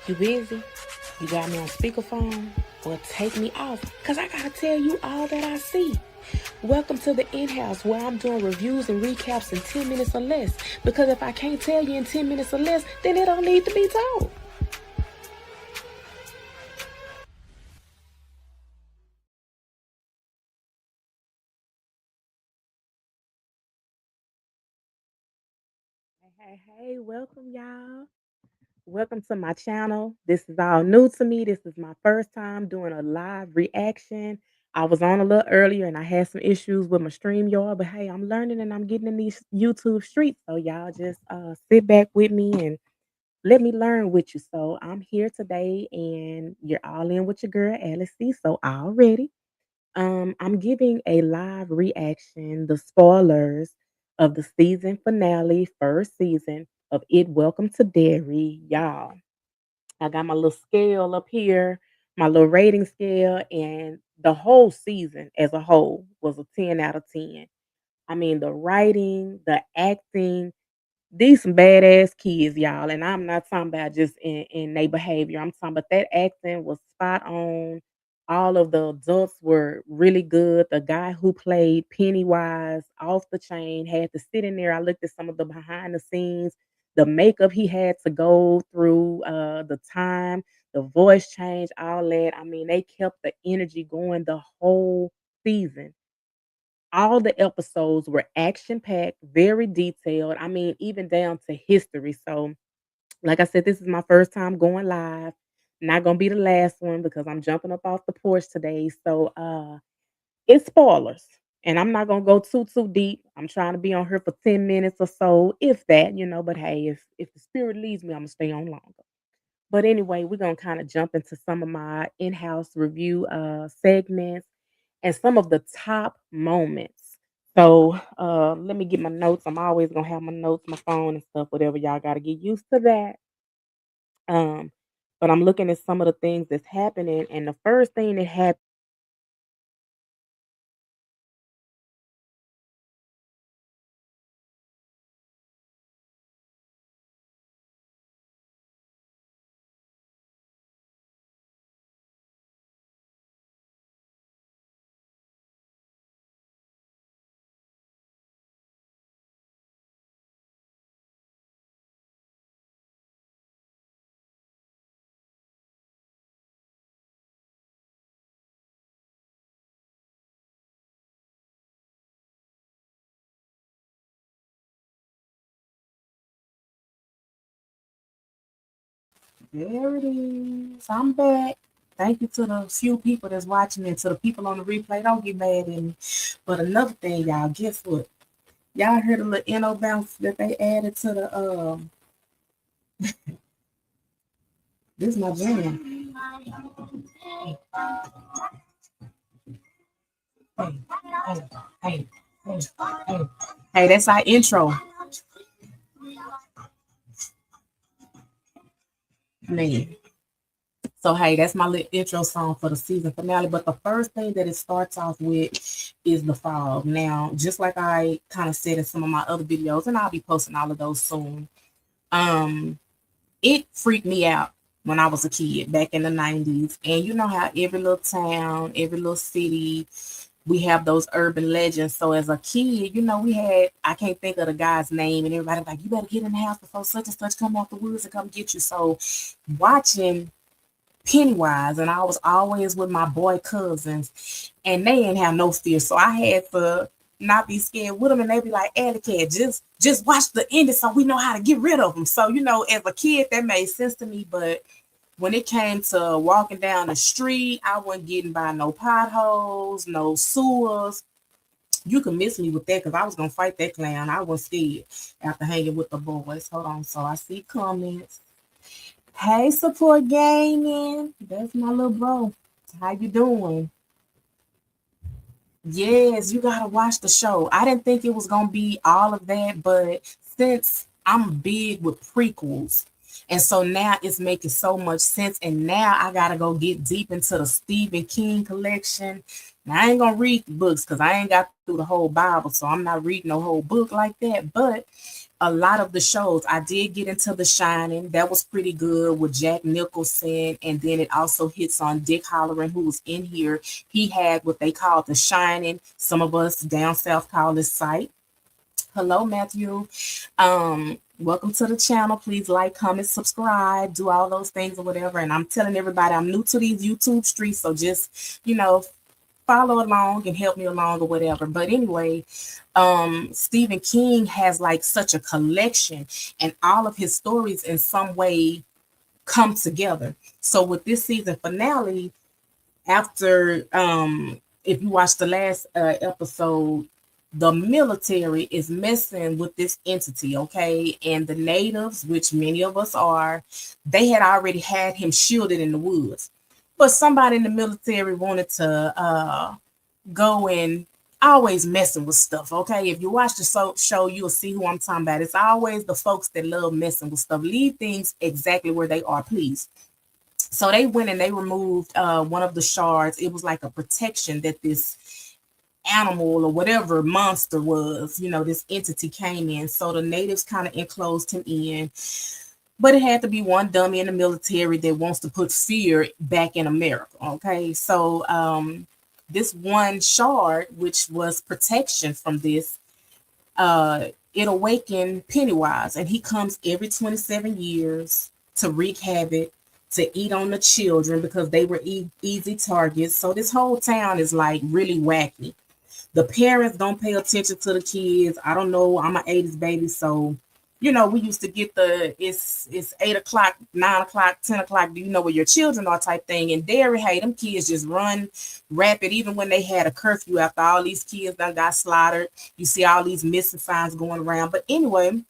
You busy? You got me on speakerphone? Well, take me off, because I got to tell you all that I see. Welcome to the in-house, where I'm doing reviews and recaps in 10 minutes or less. Because if I can't tell you in 10 minutes or less, then it don't need to be told. Hey, welcome, y'all. Welcome to my channel. This is all new to me. This is my first time doing a live reaction. I was on a little earlier and I had some issues with my stream yard, but hey, I'm learning and I'm getting in these YouTube streets. So y'all just sit back with me and let me learn with you. So I'm here today and you're all in with your girl All.i.C. So already. I'm giving a live reaction, the spoilers of the season finale, first season of It Welcome to Derry, y'all. I got my little scale up here, my little rating scale, and the whole season as a whole was a 10 out of 10. I mean, the writing, the acting, these some badass kids, y'all, and I'm not talking about just in their behavior. I'm talking about that acting was spot on. All of the adults were really good. The guy who played Pennywise off the chain had to sit in there. I looked at some of the behind the scenes, the makeup he had to go through, the time, the voice change, all that. I mean, they kept the energy going the whole season. All the episodes were action packed, very detailed. I mean, even down to history. So, like I said, this is my first time going live. Not gonna be the last one because I'm jumping up off the porch today. So, it's spoilers, and I'm not gonna go too deep. I'm trying to be on here for 10 minutes or so, if that. But hey, if the spirit leads me, I'm gonna stay on longer. But anyway, we're gonna kind of jump into some of my in-house review segments and some of the top moments. So let me get my notes. I'm always gonna have my notes, my phone and stuff, whatever. Y'all gotta get used to that. Um, but I'm looking at some of the things that's happening, and the first thing that happened. There it is. I'm back. Thank you to the few people that's watching and to the people on the replay. Don't get mad at me. But another thing, y'all, guess what? Y'all heard the little NO bounce that they added to the this is my jam. Hey, hey, hey, hey, hey. Hey, that's our intro. Man. So hey, that's my little intro song for the season finale. But the first thing that it starts off with is the fog. Now, just like I kind of said in some of my other videos, and I'll be posting all of those soon. Um, it freaked me out when I was a kid back in the 90s. And you know how every little town, every little city, we have those urban legends. So as a kid, we had, I can't think of the guy's name, and everybody like, you better get in the house before such and such come out the woods and come get you. So watching Pennywise, and I was always with my boy cousins, and they didn't have no fear. So I had to not be scared with them, and they be like, Alley cat, just watch the ending so we know how to get rid of them. So, as a kid, that made sense to me. But when it came to walking down the street, I wasn't getting by no potholes, no sewers. You can miss me with that because I was gonna fight that clown. I was scared after hanging with the boys. Hold on, so I see comments. Hey, support gaming. That's my little bro. How you doing? Yes, you gotta watch the show. I didn't think it was gonna be all of that, but since I'm big with prequels, and so now it's making so much sense. And now I gotta go get deep into the Stephen King collection. Now I ain't gonna read the books because I ain't got through the whole Bible, so I'm not reading no whole book like that. But a lot of the shows. I did get into The Shining. That was pretty good with Jack Nicholson. And then it also hits on Dick Halloran, who was in here. He had what they call The Shining. Some of us down south call this Sight. Hello, Matthew. Welcome to the channel. Please like, comment, subscribe, do all those things or whatever. And I'm telling everybody I'm new to these YouTube streets, so just, follow along and help me along or whatever. But anyway, Stephen King has like such a collection, and all of his stories in some way come together. So with this season finale, after if you watch the last episode, the military is messing with this entity, okay? And the natives, which many of us are, they had already had him shielded in the woods. But somebody in the military wanted to go and always messing with stuff, okay? If you watch the show, you'll see who I'm talking about. It's always the folks that love messing with stuff. Leave things exactly where they are, please. So they went and they removed one of the shards. It was like a protection that this animal or whatever monster was, this entity came in. So the natives kind of enclosed him in. But it had to be one dummy in the military that wants to put fear back in America. Okay. So this one shard, which was protection from this, it awakened Pennywise, and he comes every 27 years to wreak havoc, to eat on the children because they were easy targets. So this whole town is like really wacky. The parents don't pay attention to the kids. I don't know. I'm an 80s baby, so we used to get it's 8 o'clock, 9 o'clock, 10 o'clock. Do you know where your children are type thing? And Derry, hey, them kids just run rapid. Even when they had a curfew, after all these kids done got slaughtered, you see all these missing signs going around. But anyway,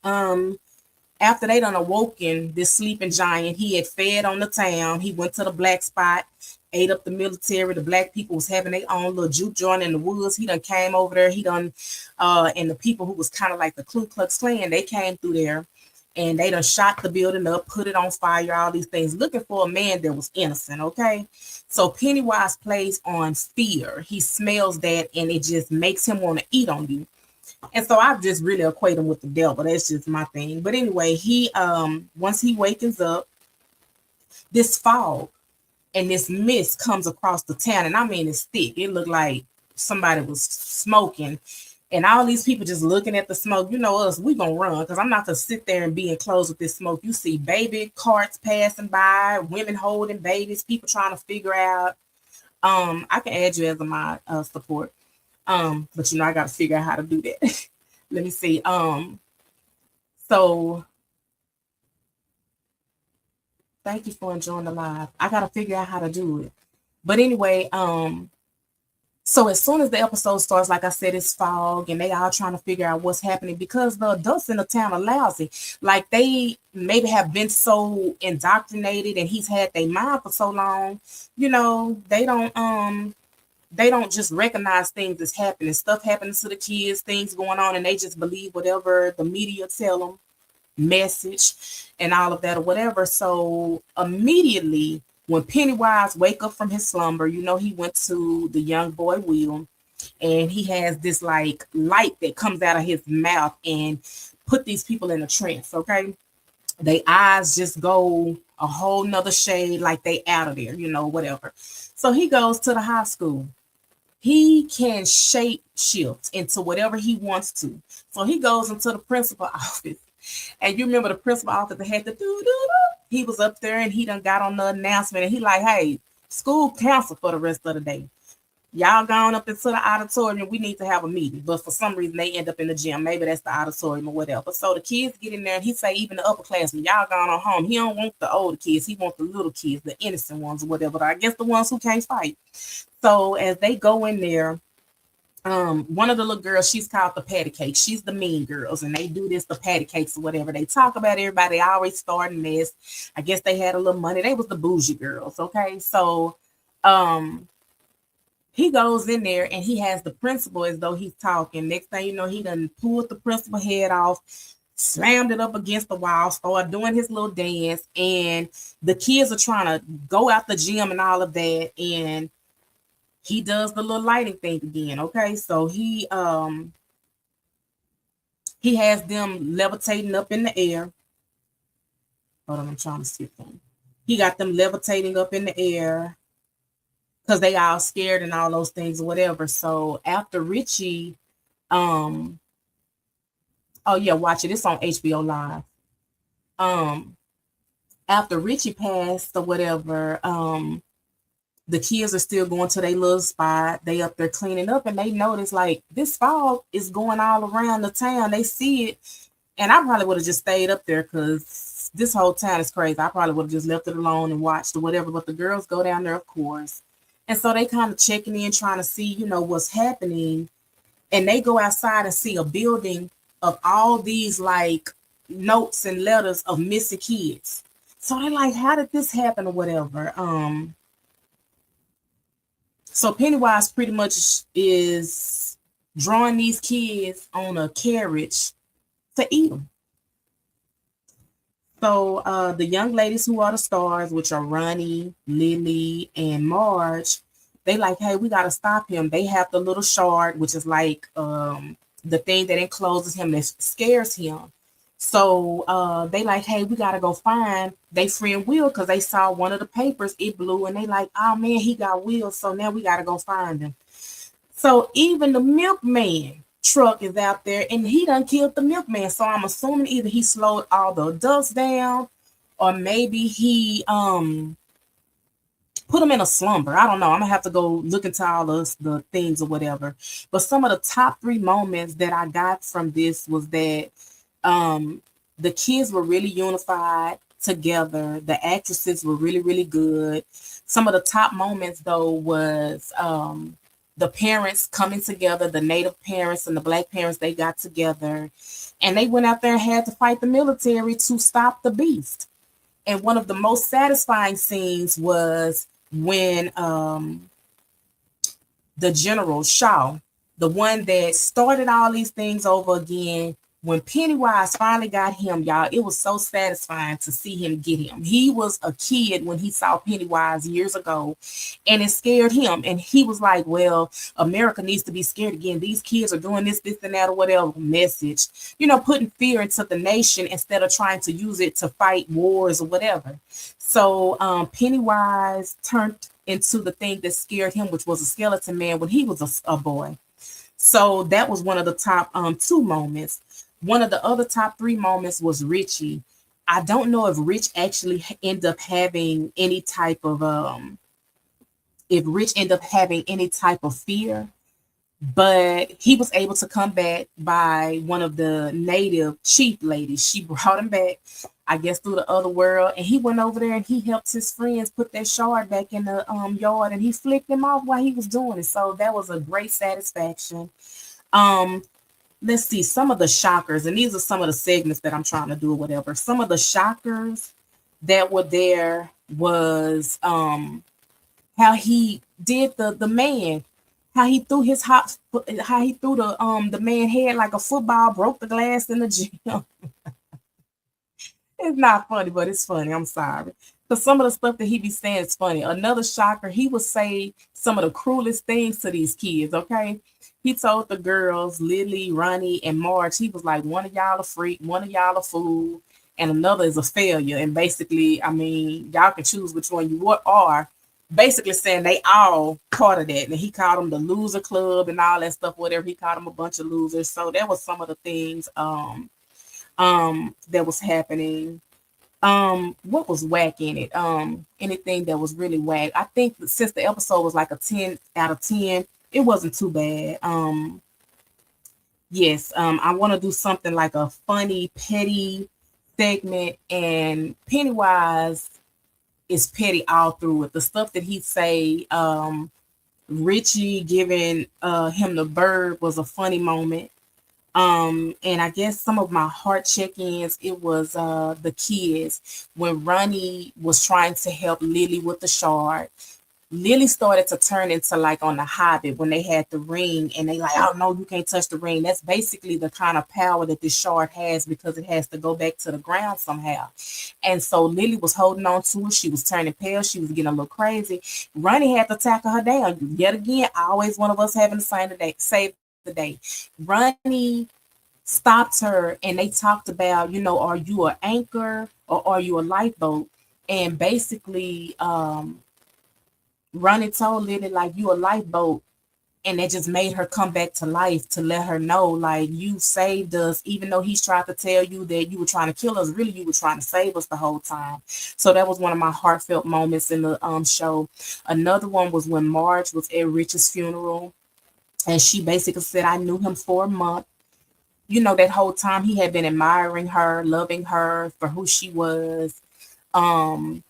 after they done awoken this sleeping giant, he had fed on the town. He went to the black spot, ate up the military. The black people was having their own little juke joint in the woods. He done came over there. He done, and the people who was kind of like the Ku Klux Klan, they came through there and they done shot the building up, put it on fire, all these things, looking for a man that was innocent, okay? So Pennywise plays on fear. He smells that and it just makes him want to eat on you. And so I just really equate him with the devil. That's just my thing. But anyway, he once he wakens up, this fog and this mist comes across the town. And I mean, it's thick. It looked like somebody was smoking. And all these people just looking at the smoke. You know us, we gonna run because I'm not gonna sit there and be enclosed with this smoke. You see baby carts passing by, women holding babies, people trying to figure out. I can add you as my support. But I got to figure out how to do that. Let me see. So thank you for enjoying the live. I got to figure out how to do it. But anyway, so as soon as the episode starts, like I said, it's fog and they all trying to figure out what's happening because the adults in the town are lousy. Like they maybe have been so indoctrinated and he's had their mind for so long, they don't just recognize things that's happening. Stuff happens to the kids, things going on, and they just believe whatever the media tell them, message, and all of that or whatever. So immediately when Pennywise wake up from his slumber, he went to the young boy Will, and he has this like light that comes out of his mouth and put these people in a trance, okay? Their eyes just go a whole nother shade, like they out of there, whatever. So he goes to the high school. He can shape shift into whatever he wants to. So he goes into the principal office. And you remember the principal office that had the doo-doo-doo? He was up there and he done got on the announcement and he like, hey, school canceled for the rest of the day. Y'all gone up into the auditorium. We need to have a meeting. But for some reason, they end up in the gym. Maybe that's the auditorium or whatever. So the kids get in there and he say, even the upperclassmen, y'all gone on home. He don't want the older kids. He want the little kids, the innocent ones or whatever. I guess the ones who can't fight. So as they go in there, one of the little girls, she's called the patty cake. She's the mean girls, and they do this, the patty cakes or whatever. They talk about everybody. They always start in this. I guess they had a little money. They was the bougie girls, okay? So he goes in there and he has the principal as though he's talking. Next thing you know, he done pulled the principal head off, slammed it up against the wall, started doing his little dance, and the kids are trying to go out the gym and all of that, and he does the little lighting thing again, okay? So he He has them levitating up in the air. Hold on, I'm trying to see them. He got them levitating up in the air because they all scared and all those things or whatever. So after Richie, um, oh yeah, watch it. It's on HBO Live. Um, After Richie passed or whatever, the kids are still going to their little spot. They up there cleaning up and they notice like this fog is going all around the town. They see it. And I probably would have just stayed up there because this whole town is crazy. I probably would have just left it alone and watched or whatever. But the girls go down there, of course. And so they kind of checking in, trying to see, what's happening. And they go outside and see a building of all these like notes and letters of missing kids. So they're like, how did this happen or whatever? So Pennywise pretty much is drawing these kids on a carriage to eat them. So the young ladies who are the stars, which are Ronnie, Lily, and Marge, they like, hey, we gotta stop him. They have the little shard, which is like the thing that encloses him that scares him. So they like, hey, we gotta go find they friend Will because they saw one of the papers, it blew, and they like, oh man, he got Will, so now we gotta go find him. So even the milkman truck is out there and he done killed the milkman. So I'm assuming either he slowed all the adults down or maybe he put them in a slumber. I don't know. I'm gonna have to go look into all the things or whatever. But some of the top three moments that I got from this was that the kids were really unified together. The actresses were really, really good. Some of the top moments though was the parents coming together, the native parents and the black parents, they got together and they went out there and had to fight the military to stop the beast. And one of the most satisfying scenes was when the General Shaw, the one that started all these things over again, when Pennywise finally got him, y'all, it was so satisfying to see him get him. He was a kid when he saw Pennywise years ago, and it scared him. And he was like, well, America needs to be scared again. These kids are doing this, this, and that, or whatever message, putting fear into the nation instead of trying to use it to fight wars or whatever. So Pennywise turned into the thing that scared him, which was a skeleton man when he was a boy. So that was one of the top two moments. One of the other top three moments was Richie. I don't know if Rich actually ended up having any type of fear, but he was able to come back by one of the native chief ladies. She brought him back, I guess, through the other world, and he went over there and he helped his friends put that shard back in the yard, and he flicked them off while he was doing it. So that was a great satisfaction. Let's see some of the shockers, and these are some of the segments that I'm trying to do or whatever. Some of the shockers that were there was how he did the man, how he threw the man head like a football, broke the glass in the gym. It's not funny, but it's funny. I'm sorry. Because some of the stuff that he be saying is funny. Another shocker, he would say some of the cruelest things to these kids, okay? He told the girls, Lily, Ronnie, and Marge, he was like, one of y'all a freak, one of y'all a fool, and another is a failure. And basically, I mean, y'all can choose which one you are. Basically saying they all part of that. And he called them the loser club and all that stuff, whatever. He called them a bunch of losers. So that was some of the things that was happening. What was whack in it? Anything that was really whack. I think since the episode was like a 10 out of 10, it wasn't too bad. Yes, I want to do something like a funny, petty segment, and Pennywise is petty all through it. The stuff that he'd say, Richie giving him the bird was a funny moment. And I guess some of my heart check-ins, it was the kids. When Ronnie was trying to help Lily with the shard, Lily started to turn into like on the Hobbit when they had the ring, and they like, oh no, you can't touch the ring. That's basically the kind of power that this shard has because it has to go back to the ground somehow. And so Lily was holding on to it. She was turning pale. She was getting a little crazy. Ronnie had to tackle her down. Yet again, always one of us having to save the day. Ronnie stopped her and they talked about, are you an anchor or are you a lifeboat? And basically, Ronnie told Lily, like, you a lifeboat. And that just made her come back to life to let her know, like, you saved us, even though he's tried to tell you that you were trying to kill us. Really, you were trying to save us the whole time. So that was one of my heartfelt moments in the show. Another one was when Marge was at Rich's funeral, and she basically said, I knew him for a month. That whole time he had been admiring her, loving her for who she was. Um,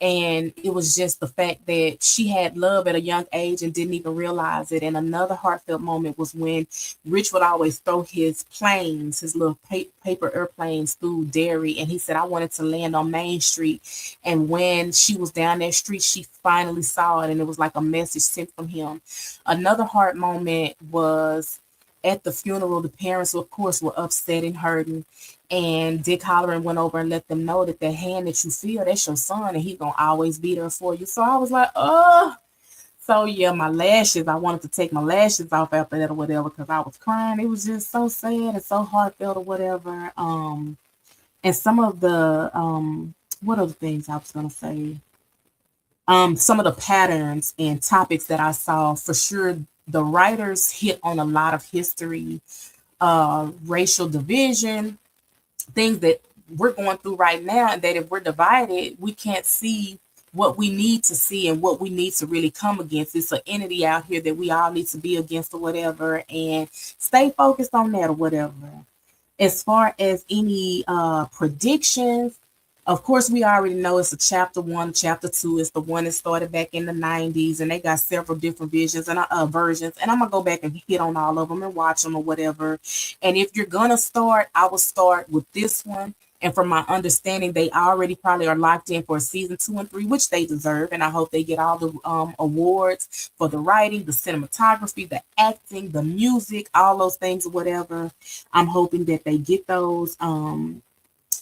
and it was just the fact that she had love at a young age and didn't even realize it. And another heartfelt moment was when Rich would always throw his planes, his little paper airplanes through Derry. And he said, I wanted to land on Main Street. And when she was down that street, she finally saw it. And it was like a message sent from him. Another heart moment was at the funeral. The parents, of course, were upset and hurting. And Dick Halloran went over and let them know that the hand that you feel, that's your son, and he's gonna always be there for you. So I was like, oh. So yeah, my lashes, I wanted to take my lashes off after that or whatever, because I was crying. It was just so sad and so heartfelt or whatever. And some of the what other things I was gonna say? Some of the patterns and topics that I saw, for sure, the writers hit on a lot of history, racial division, things that we're going through right now, and that if we're divided, we can't see what we need to see and what we need to really come against. It's an entity out here that we all need to be against or whatever, and stay focused on that or whatever. As far as any predictions, of course, we already know it's a chapter 1, chapter 2. It's the one that started back in the 90s, and they got several different visions and versions. And I'm gonna go back and hit on all of them and watch them or whatever. And if you're gonna start, I will start with this one. And from my understanding, they already probably are locked in for season 2 and 3, which they deserve. And I hope they get all the awards for the writing, the cinematography, the acting, the music, all those things or whatever. I'm hoping that they get those.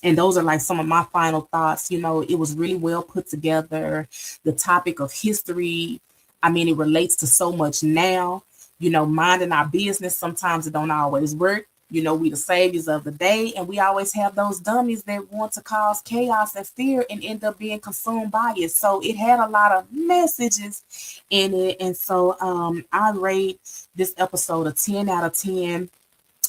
And those are like some of my final thoughts. It was really well put together. The topic of history, I mean, it relates to so much now. Minding our business, sometimes it don't always work. We the saviors of the day, and we always have those dummies that want to cause chaos and fear and end up being consumed by it. So it had a lot of messages in it. And so I rate this episode a 10 out of 10.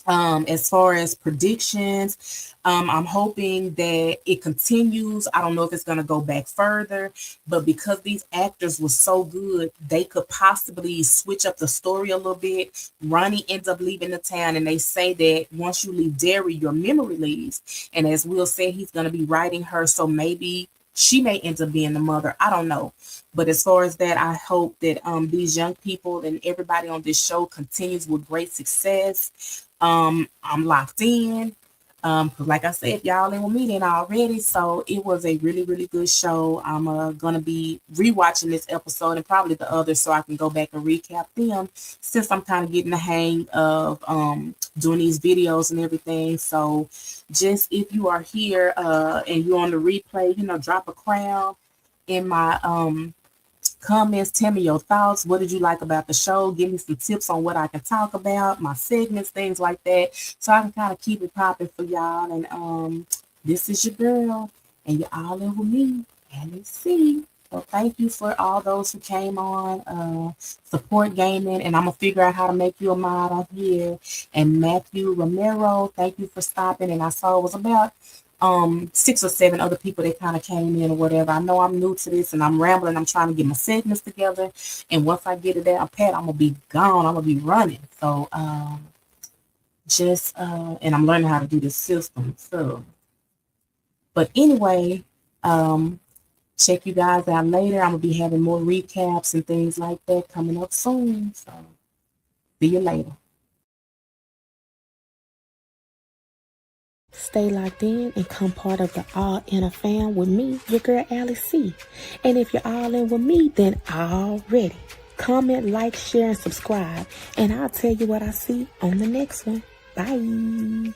As far as predictions, I'm hoping that it continues. I don't know if it's going to go back further, but because these actors were so good, they could possibly switch up the story a little bit. Ronnie ends up leaving the town, and they say that once you leave Derry, your memory leaves. And as Will said, he's going to be writing her, so maybe she may end up being the mother. I don't know. But as far as that, I hope that these young people and everybody on this show continues with great success. I'm locked in. Like I said, y'all in with me then already. So it was a really, really good show. I'm gonna be rewatching this episode and probably the others so I can go back and recap them, since I'm kind of getting the hang of doing these videos and everything. So just if you are here and you're on the replay, drop a crown in my comments. Tell me your thoughts. What did you like about the show? Give me some tips on what I can talk about, my segments, things like that, so I can kind of keep it popping for y'all. And this is your girl, and you're all in with me, All.i.C. So thank you for all those who came on, support gaming, and I'm gonna figure out how to make you a mod on here. And Matthew Romero, thank you for stopping. And I saw it was about 6 or 7 other people that kind of came in or whatever. I know I'm new to this and I'm rambling. I'm trying to get my segments together. And once I get it down pat, I'm gonna be gone. I'm gonna be running. So and I'm learning how to do this system. So but anyway, check you guys out later. I'm gonna be having more recaps and things like that coming up soon. So see you later. Stay locked in and come part of the All In a Fam with me, your girl All.i.C. And if you're all in with me, then already. Comment, like, share, and subscribe. And I'll tell you what I see on the next one. Bye.